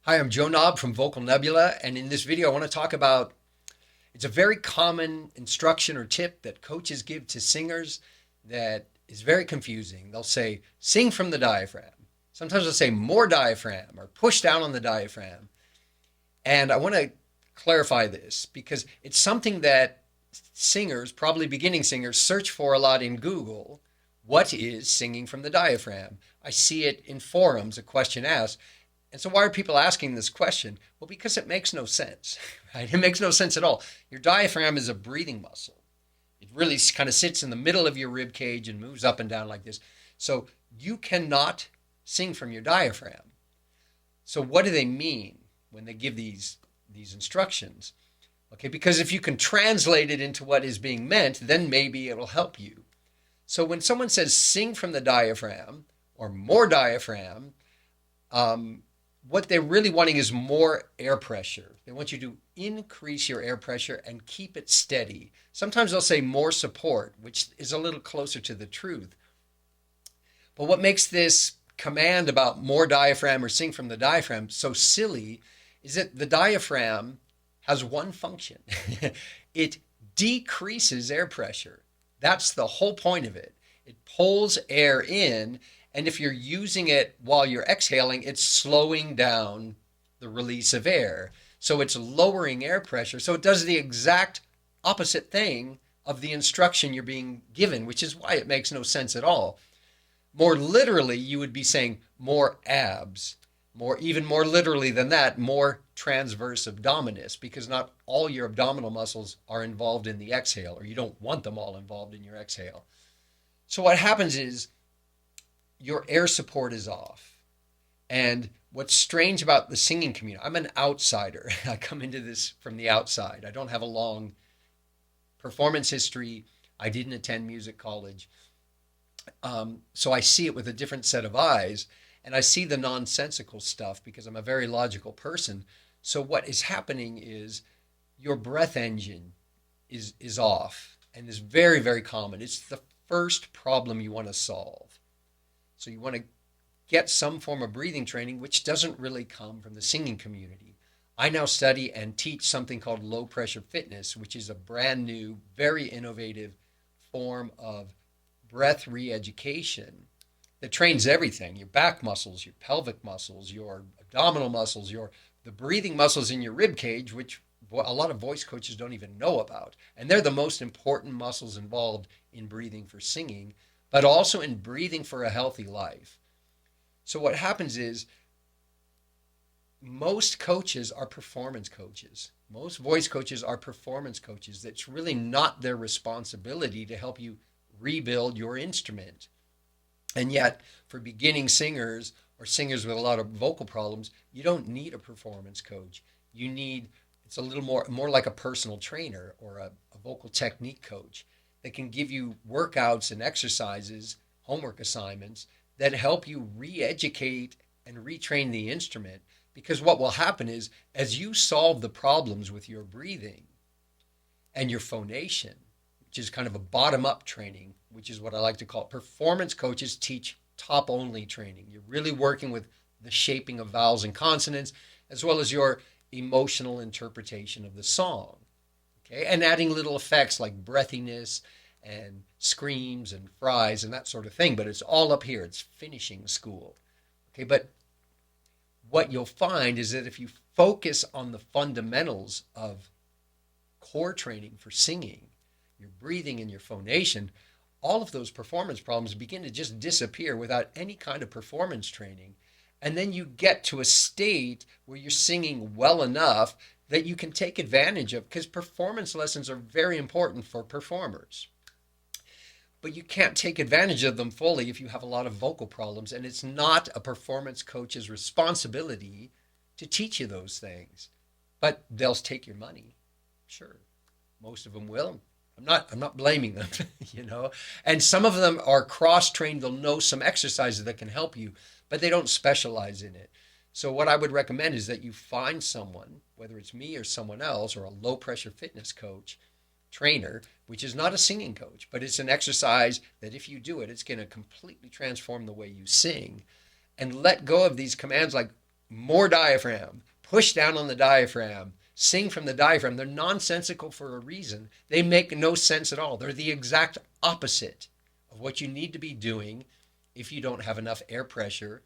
Hi, I'm Joe Naab from Vocal Nebula, and in this video I want to talk about it's a very common instruction or tip that coaches give to singers that is very confusing. They'll say, sing from the diaphragm. Sometimes they'll say more diaphragm or push down on the diaphragm. And I want to clarify this because it's something that singers, probably beginning singers, search for a lot in Google. What is singing from the diaphragm? I see it in forums, a question asked. And so why are people asking this question? Well, because it makes no sense, right? It makes no sense at all. Your diaphragm is a breathing muscle. It really kind of sits in the middle of your rib cage and moves up and down like this. So you cannot sing from your diaphragm. So what do they mean when they give these instructions? Okay, because if you can translate it into what is being meant, then maybe it will help you. So when someone says sing from the diaphragm or more diaphragm, what they're really wanting is more air pressure. They want you to increase your air pressure and keep it steady. Sometimes they'll say more support, which is a little closer to the truth. But what makes this command about more diaphragm or sing from the diaphragm so silly is that the diaphragm has one function. It decreases air pressure. That's the whole point of it. It pulls air in, and if you're using it while you're exhaling, it's slowing down the release of air. So it's lowering air pressure. So it does the exact opposite thing of the instruction you're being given, which is why it makes no sense at all. More literally, you would be saying more abs, even more literally than that, more transverse abdominis, because not all your abdominal muscles are involved in the exhale, or you don't want them all involved in your exhale. So what happens is your air support is off. And what's strange about the singing community, I'm an outsider. I come into this from the outside. I don't have a long performance history. I didn't attend music college. So I see it with a different set of eyes. And I see the nonsensical stuff because I'm a very logical person. So what is happening is your breath engine is off and is very, very common. It's the first problem you want to solve. So you want to get some form of breathing training, which doesn't really come from the singing community. I now study and teach something called low pressure fitness, which is a brand new, very innovative form of breath re-education that trains everything, your back muscles, your pelvic muscles, your abdominal muscles, the breathing muscles in your rib cage, which a lot of voice coaches don't even know about. And they're the most important muscles involved in breathing for singing, but also in breathing for a healthy life. So what happens is most coaches are performance coaches. Most voice coaches are performance coaches. That's really not their responsibility to help you rebuild your instrument. And yet, for beginning singers or singers with a lot of vocal problems, you don't need a performance coach. It's a little more like a personal trainer or a vocal technique coach that can give you workouts and exercises, homework assignments that help you re-educate and retrain the instrument. Because what will happen is, as you solve the problems with your breathing and your phonation, which is kind of a bottom-up training, which is what I like to call it. Performance coaches teach top-only training. You're really working with the shaping of vowels and consonants, as well as your emotional interpretation of the song. Okay, and adding little effects like breathiness and screams and fries and that sort of thing. But it's all up here. It's finishing school. Okay, but what you'll find is that if you focus on the fundamentals of core training for singing, your breathing and your phonation, all of those performance problems begin to just disappear without any kind of performance training. And then you get to a state where you're singing well enough that you can take advantage of, because performance lessons are very important for performers. But you can't take advantage of them fully if you have a lot of vocal problems, and it's not a performance coach's responsibility to teach you those things. But they'll take your money. Sure. Most of them will. I'm not blaming them, And some of them are cross-trained. They'll know some exercises that can help you, but they don't specialize in it. So what I would recommend is that you find someone, whether it's me or someone else, or a low-pressure fitness coach, trainer, which is not a singing coach, but it's an exercise that if you do it, it's going to completely transform the way you sing. And let go of these commands like more diaphragm, push down on the diaphragm, sing from the diaphragm. They're nonsensical for a reason. They make no sense at all. They're the exact opposite of what you need to be doing if you don't have enough air pressure,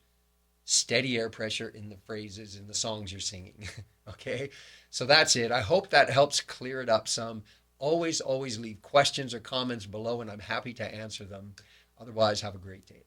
steady air pressure in the phrases, in the songs you're singing. Okay? So that's it. I hope that helps clear it up some. Always leave questions or comments below, and I'm happy to answer them. Otherwise, have a great day.